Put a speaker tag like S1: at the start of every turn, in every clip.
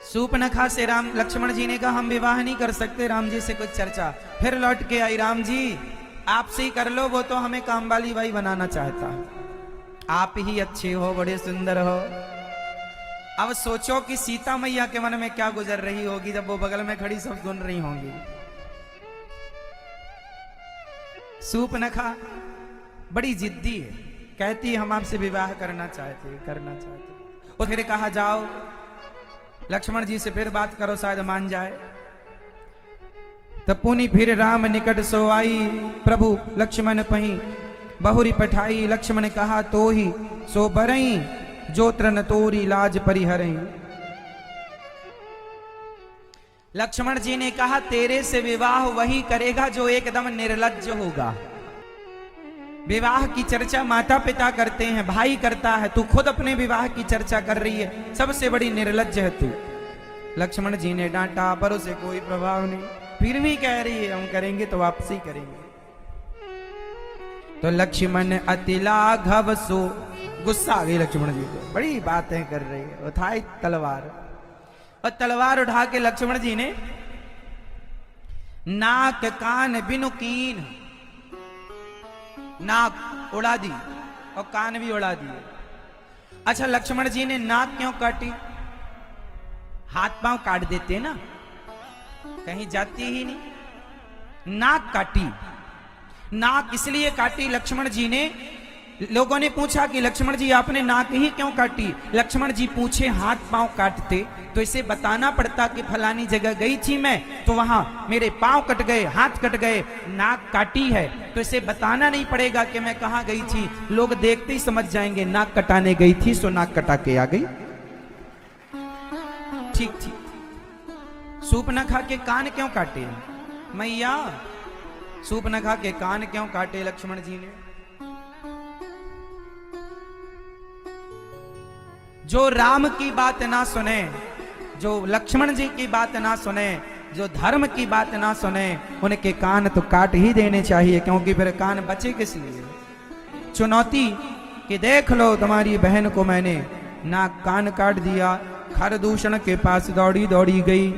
S1: सूपनखा से राम लक्ष्मण जी ने कहा हम विवाह नहीं कर सकते, राम जी से कुछ चर्चा। फिर लौट के आई, राम जी आपसे ही कर लो, वो तो हमें कामवाली बाई बनाना चाहता है, आप ही अच्छे हो, बड़े सुंदर हो। अब सोचो कि सीता मैया के मन में क्या गुजर रही होगी जब वो बगल में खड़ी सब सुन रही होंगी। सूपनखा बड़ी जिद्दी है, कहती हम आपसे विवाह करना चाहते। और फिर कहा जाओ लक्ष्मण जी से फिर बात करो, शायद मान जाए। तब पुनि फिर राम निकट सो आई, प्रभु लक्ष्मण पही बहुरी पठाई। लक्ष्मण कहा तो ही सो बरई, जो त्रन तोरी लाज परिहरई। लक्ष्मण जी ने कहा तेरे से विवाह वही करेगा जो एकदम निर्लज्ज होगा। विवाह की चर्चा माता पिता करते हैं, भाई करता है, तू खुद अपने विवाह की चर्चा कर रही है, सबसे बड़ी निर्लज्ज है तू। लक्ष्मण जी ने डांटा पर उसे कोई प्रभाव नहीं, फिर भी कह रही है हम करेंगे तो वापसी करेंगे। तो लक्ष्मण अति लाघव सो, गुस्सा आ गई लक्ष्मण जी को, बड़ी बातें कर रही है। उठाई तलवार और तलवार उठा के लक्ष्मण जी ने नाक कान बिनु कीन, नाक उड़ा दी और कान भी उड़ा दिए। अच्छा लक्ष्मण जी ने नाक क्यों काटी? हाथ पांव काट देते ना, कहीं जाती ही नहीं। नाक काटी, नाक इसलिए काटी लक्ष्मण जी ने। लोगों ने पूछा कि लक्ष्मण जी आपने नाक ही क्यों काटी? लक्ष्मण जी पूछे हाथ पांव काटते तो इसे बताना पड़ता कि फलानी जगह गई थी मैं, तो वहां मेरे पांव कट गए, हाथ कट गए, नाक काटी है, तो इसे बताना नहीं पड़ेगा कि मैं कहां गई थी। लोग देखते ही समझ जाएंगे नाक कटाने गई थी, सो नाक कटा के आ गई। ठीक ठीक। सूपनखा के कान क्यों काटे मैया? सूपनखा के कान क्यों काटे लक्ष्मण जी ने? जो राम की बात ना सुने, जो लक्ष्मण जी की बात ना सुने, जो धर्म की बात ना सुने, उनके कान तो काट ही देने चाहिए, क्योंकि फिर कान बचे किस लिए? चुनौती कि देख लो तुम्हारी बहन को मैंने नाक कान काट दिया। खरदूषण के पास दौड़ी दौड़ी गई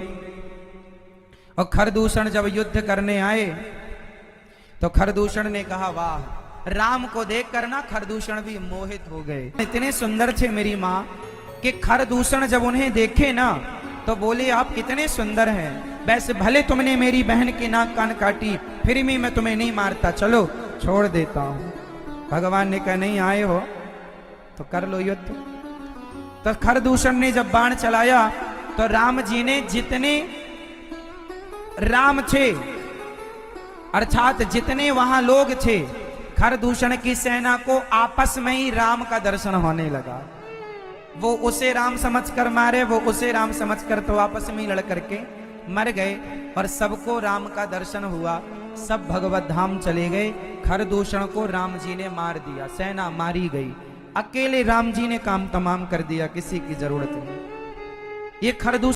S1: और खरदूषण जब युद्ध करने आए तो खरदूषण ने कहा वाह, राम को देखकर ना खरदूषण भी मोहित हो गए। इतने सुंदर थे मेरी माँ कि खरदूषण जब उन्हें देखे ना तो बोले आप कितने सुंदर हैं, वैसे भले तुमने मेरी बहन की नाक कान काटी फिर भी मैं तुम्हें नहीं मारता, चलो छोड़ देता हूं। भगवान ने कहा नहीं आए हो तो कर लो युद्ध। तो खरदूषण ने जब बाण चलाया तो राम जी ने, जितने राम थे अर्थात जितने वहां लोग थे, खरदूषण की सेना को आपस में ही राम का दर्शन होने लगा। वो उसे राम समझकर मारे, वो उसे राम समझकर, तो आपस में ही लड़ करके मर गए और सबको राम का दर्शन हुआ। सब भगवत धाम चले गए। खरदूषण को राम जी ने मार दिया, सेना मारी गई, अकेले राम जी ने काम तमाम कर दिया, किसी की जरूरत नहीं। ये खरदूषण